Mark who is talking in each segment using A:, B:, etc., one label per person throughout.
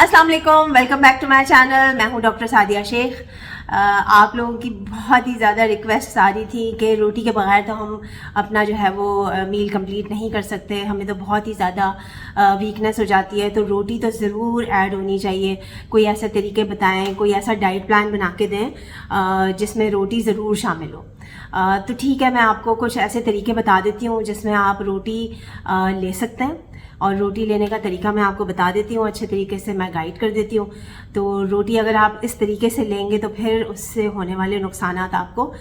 A: अस्सलाम वालेकुम, welcome back to my channel. मैं हूं डॉक्टर सादिया शेख। आप लोगों की बहुत ही ज़्यादा रिक्वेस्ट आ रही थी कि रोटी के बगैर तो हम अपना जो है वो मील कंप्लीट नहीं कर सकते, हमें तो बहुत ही ज़्यादा वीकनेस हो जाती है, तो रोटी तो ज़रूर ऐड होनी चाहिए। कोई ऐसे तरीके बताएं, कोई ऐसा डाइट प्लान बना के दें जिसमें रोटी ज़रूर शामिल हो। तो ठीक है, मैं आपको कुछ ऐसे तरीके बता देती हूँ जिसमें आप रोटी ले सकते हैं, और रोटी लेने का तरीका मैं आपको बता देती हूँ, अच्छे तरीके से मैं गाइड कर देती हूँ। तो रोटी अगर आप इस तरीके से लेंगे तो फिर उससे होने वाले नुकसानात आपको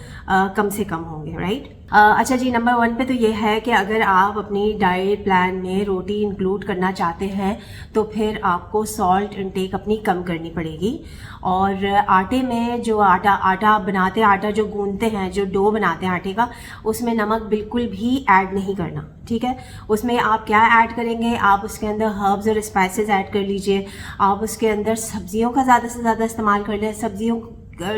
A: कम से कम होंगे, राइट। अच्छा जी, नंबर 1 पे तो ये है कि अगर आप अपनी डाइट प्लान में रोटी इंक्लूड करना चाहते हैं तो फिर आपको सॉल्ट इनटेक अपनी कम करनी पड़ेगी। और आटे में जो आटा बनाते हैं, आटा जो गूंदते हैं, जो डो बनाते हैं आटे का, उसमें नमक बिल्कुल भी ऐड नहीं करना, ठीक है। उसमें आप क्या ऐड करेंगे, आप उसके अंदर हर्ब्स और स्पाइसेस ऐड कर लीजिए। आप उसके अंदर सब्जियों का ज़्यादा से ज़्यादा इस्तेमाल कर लें, सब्जियों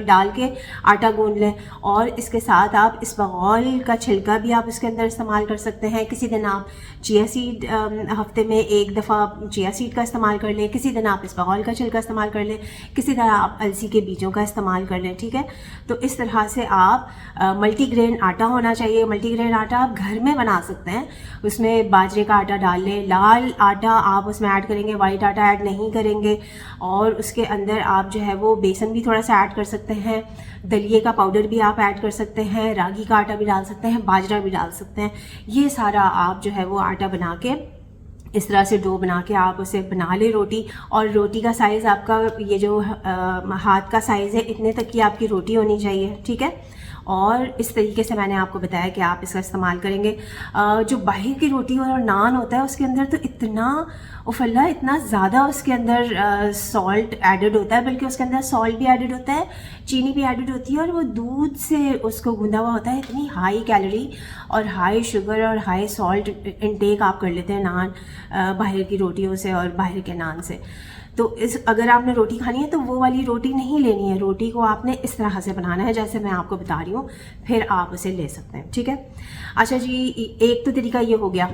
A: डाल के आटा गूंद लें। और इसके साथ आप इसबगोल का छिलका भी आप इसके अंदर इस्तेमाल कर सकते हैं। किसी दिन आप चिया सीड हफ्ते में एक दफ़ा चिया सीड का इस्तेमाल कर लें, किसी दिन आप इसबगोल का छिलका इस्तेमाल कर लें, किसी तरह आप अलसी के बीजों का इस्तेमाल कर लें, ठीक है। तो इस तरह से आप मल्टीग्रेन आटा होना चाहिए। मल्टीग्रेन आटा आप घर में बना सकते हैं, उसमें बाजरे का आटा डाल लें। लाल आटा आप उसमें ऐड करेंगे, वाइट आटा ऐड नहीं करेंगे। और उसके अंदर आप जो है वो बेसन भी थोड़ा सा ऐड कर सकते हैं, दलिए का पाउडर भी आप ऐड कर सकते हैं, रागी का आटा भी डाल सकते हैं, बाजरा भी डाल सकते हैं। ये सारा आप जो है वो आटा बना के इस तरह से डो बना के आप उसे बना ले रोटी। और रोटी का साइज़ आपका ये जो हाथ का साइज़ है, इतने तक की आपकी रोटी होनी चाहिए, ठीक है। और इस तरीके से मैंने आपको बताया कि आप इसका इस्तेमाल करेंगे। जो बाहर की रोटी और नान होता है उसके अंदर तो इतना उफल्ला, इतना ज़्यादा उसके अंदर सॉल्ट एडेड होता है, बल्कि उसके अंदर सॉल्ट भी एडेड होता है, चीनी भी एडेड होती है, और वो दूध से उसको गूंदा हुआ होता है। इतनी हाई कैलोरी और हाई शुगर और हाई सॉल्ट इनटेक आप कर लेते हैं नान बाहर की रोटियों से और बाहर के नान से। तो अगर आपने रोटी खानी है तो वो वाली रोटी नहीं लेनी है, रोटी को आपने इस तरह से बनाना है जैसे मैं आपको बता रही हूँ, फिर आप उसे ले सकते हैं, ठीक है। अच्छा जी, एक तो तरीका ये हो गया।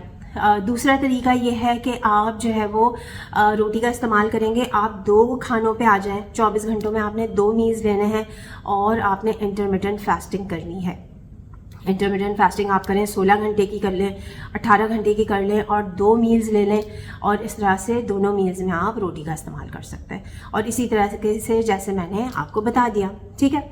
A: दूसरा तरीका ये है कि आप जो है वो रोटी का इस्तेमाल करेंगे, आप 2 खानों पे आ जाएं। 24 घंटों में आपने 2 मील्स लेने हैं और आपने इंटरमिटेंट फास्टिंग करनी है। इंटरमीडिएट फास्टिंग आप करें, 16 घंटे की कर लें, 18 घंटे की कर लें, और 2 मील्स ले लें। और इस तरह से दोनों मील्स में आप रोटी का इस्तेमाल कर सकते हैं, और इसी तरह से जैसे मैंने आपको बता दिया, ठीक है।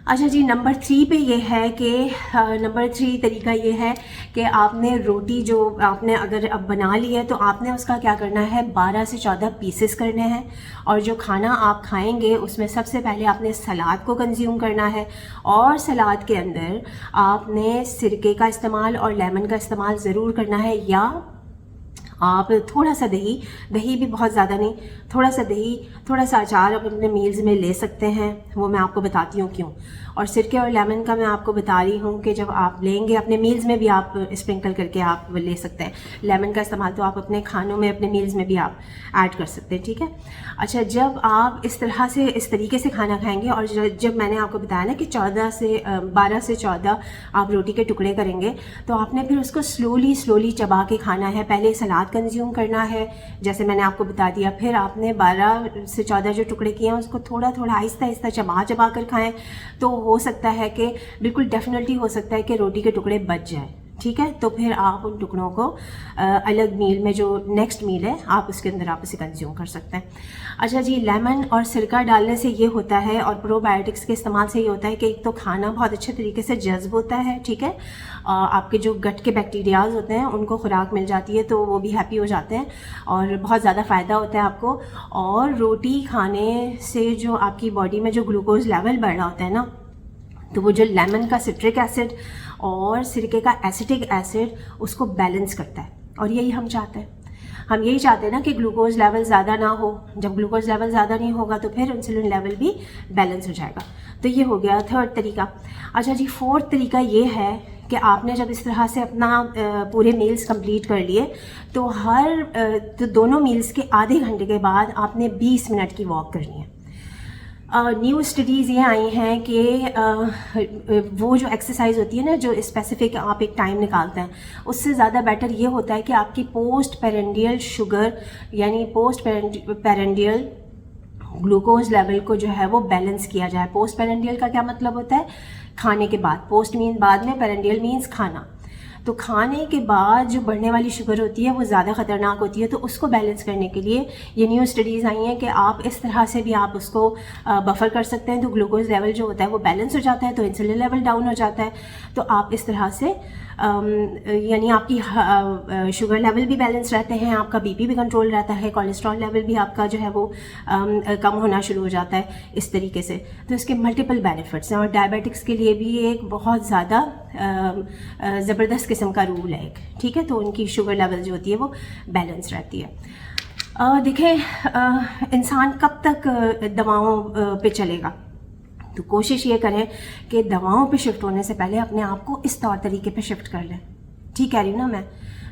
A: अच्छा जी, नंबर 3 पे ये है कि नंबर 3 तरीका ये है कि आपने रोटी जो आपने अगर अब बना ली है तो आपने उसका क्या करना है, 12 से 14 पीसेस करने हैं। और जो खाना आप खाएंगे उसमें सबसे पहले आपने सलाद को कंज्यूम करना है, और सलाद के अंदर आपने सिरके का इस्तेमाल और लेमन का इस्तेमाल ज़रूर करना है, या आप थोड़ा सा दही भी बहुत ज़्यादा नहीं, थोड़ा सा दही, थोड़ा सा अचार आप अपने मील्स में ले सकते हैं। वो मैं आपको बताती हूँ क्यों। और सिरके और लेमन का मैं आपको बता रही हूँ कि जब आप लेंगे अपने मील्स में भी आप स्प्रिंकल करके आप ले सकते हैं। लेमन का इस्तेमाल तो आप अपने खानों में, अपने मील्स में भी आप ऐड कर सकते हैं, ठीक है। अच्छा, जब आप इस तरह से, इस तरीके से खाना खाएंगे, और जब मैंने आपको बताया ना कि 12 से 14 आप रोटी के टुकड़े करेंगे, तो आपने फिर उसको स्लोली चबा के खाना है। पहले सलाद कंज्यूम करना है जैसे मैंने आपको बता दिया, फिर आपने 12 से 14 जो टुकड़े किए हैं उसको थोड़ा थोड़ा आहिस्ता चबा कर खाएं। तो हो सकता है कि, बिल्कुल डेफिनेटली हो सकता है कि रोटी के टुकड़े बच जाएं, ठीक है। तो फिर आप उन टुकड़ों को अलग मील में, जो नेक्स्ट मील है, आप उसके अंदर आप इसे कंज्यूम कर सकते हैं। अच्छा जी, लेमन और सिरका डालने से ये होता है, और प्रोबायोटिक्स के इस्तेमाल से ये होता है कि एक तो खाना बहुत अच्छे तरीके से जज्ब होता है, ठीक है। आपके जो गट के बैक्टीरियाज होते हैं उनको खुराक मिल जाती है, तो वो भी हैप्पी हो जाते हैं और बहुत ज़्यादा फ़ायदा होता है आपको। और रोटी खाने से जो आपकी बॉडी में जो ग्लूकोज लेवल बढ़ रहा होता है ना, तो वो जो लेमन का सिट्रिक एसिड और सिरके का एसिटिक एसिड उसको बैलेंस करता है, और यही हम चाहते हैं। हम यही चाहते हैं ना कि ग्लूकोज लेवल ज़्यादा ना हो। जब ग्लूकोज लेवल ज़्यादा नहीं होगा तो फिर इंसुलिन लेवल भी बैलेंस हो जाएगा। तो ये हो गया 3rd तरीका। अच्छा जी, 4th तरीका ये है कि आपने जब इस तरह से अपना पूरे मील्स कंप्लीट कर लिए, तो दोनों मील्स के आधे घंटे के बाद आपने 20 मिनट की वॉक करनी है। न्यू स्टडीज़ ये आई हैं कि वो जो एक्सरसाइज होती है ना, जो स्पेसिफिक आप एक टाइम निकालते हैं, उससे ज़्यादा बेटर ये होता है कि आपकी पोस्ट पेरेंडियल शुगर यानी पोस्ट पेरेंडियल ग्लूकोज लेवल को जो है वो बैलेंस किया जाए। पोस्ट पेरेंडियल का क्या मतलब होता है? खाने के बाद। पोस्ट मीन बाद में, पेरेंडियल मीन्स खाना। तो खाने के बाद जो बढ़ने वाली शुगर होती है वो ज़्यादा ख़तरनाक होती है। तो उसको बैलेंस करने के लिए ये न्यू स्टडीज़ आई हैं कि आप इस तरह से भी आप उसको बफर कर सकते हैं। तो ग्लूकोज लेवल जो होता है वो बैलेंस हो जाता है, तो इंसुलिन लेवल डाउन हो जाता है। तो आप इस तरह से यानी आपकी शुगर लेवल भी बैलेंस रहते हैं, आपका बीपी भी कंट्रोल रहता है, कोलेस्ट्रॉल लेवल भी आपका जो है वो कम होना शुरू हो जाता है इस तरीके से। तो इसके मल्टीपल बेनिफिट्स हैं और डायबिटिक्स के लिए भी एक बहुत ज़्यादा ज़बरदस्त किस्म का रूल है एक, ठीक है। तो उनकी शुगर लेवल जो होती है वो बैलेंस रहती है। देखें इंसान कब तक दवाओं पे चलेगा, तो कोशिश ये करें कि दवाओं पे शिफ्ट होने से पहले अपने आप को इस तौर तरीके पे शिफ्ट कर लें। ठीक कह रही हूँ ना मैं?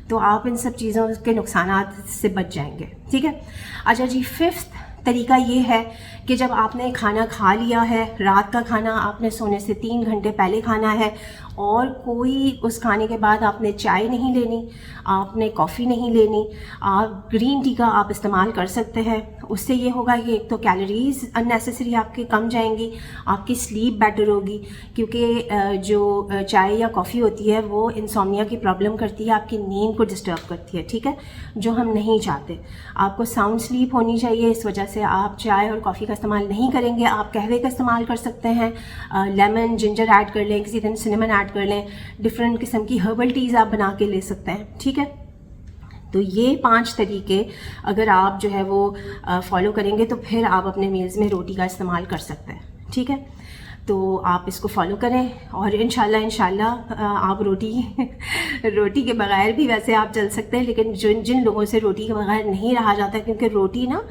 A: तो आप इन सब चीज़ों के नुकसानात से बच जाएंगे, ठीक है। अच्छा जी, 5th तरीका ये है कि जब आपने खाना खा लिया है, रात का खाना आपने सोने से 3 घंटे पहले खाना है और कोई उस खाने के बाद आपने चाय नहीं लेनी, आपने कॉफ़ी नहीं लेनी, आप ग्रीन टी का आप इस्तेमाल कर सकते हैं। उससे ये होगा कि एक तो कैलोरीज अननेसेसरी आपके कम जाएंगी, आपकी स्लीप बेटर होगी, क्योंकि जो चाय या कॉफ़ी होती है वो इंसोम्निया की प्रॉब्लम करती है, आपकी नींद को डिस्टर्ब करती है, ठीक है, जो हम नहीं चाहते। आपको साउंड स्लीप होनी चाहिए, इस वजह से आप चाय और कॉफ़ी का इस्तेमाल नहीं करेंगे। आप कहवे का इस्तेमाल कर सकते हैं, लेमन जिंजर ऐड कर लें, किसी दिन सिनेमन ऐड कर लें, डिफरेंट किस्म की हर्बल टीज़ आप बना के ले सकते हैं, ठीक है। तो ये 5 तरीके अगर आप जो है वो फॉलो करेंगे तो फिर आप अपने मील्स में रोटी का इस्तेमाल कर सकते हैं, ठीक है। तो आप इसको फॉलो करें और इंशाल्लाह आप रोटी के बगैर भी वैसे आप चल सकते हैं, लेकिन जिन लोगों से रोटी के बगैर नहीं रहा जाता, क्योंकि रोटी ना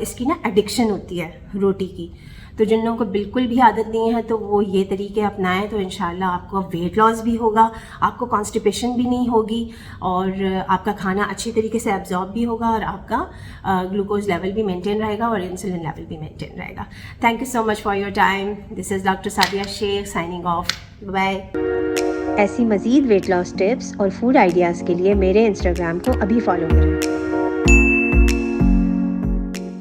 A: इसकी ना एडिक्शन होती है रोटी की, तो जिन लोगों को बिल्कुल भी आदत नहीं है तो वो ये तरीके अपनाएं, तो इंशाल्लाह आपको वेट लॉस भी होगा, आपको कॉन्स्टिपेशन भी नहीं होगी और आपका खाना अच्छी तरीके से एब्जॉर्ब भी होगा और आपका ग्लूकोज लेवल भी मेंटेन रहेगा और इंसुलिन लेवल भी मेंटेन रहेगा। Thank you so much for your time. This is doctor Sadia Shaikh signing off. Bye. ऐसी मज़ीद वेट लॉस टिप्स और फूड आइडियाज़ के लिए मेरे इंस्टाग्राम को अभी फॉलो करें।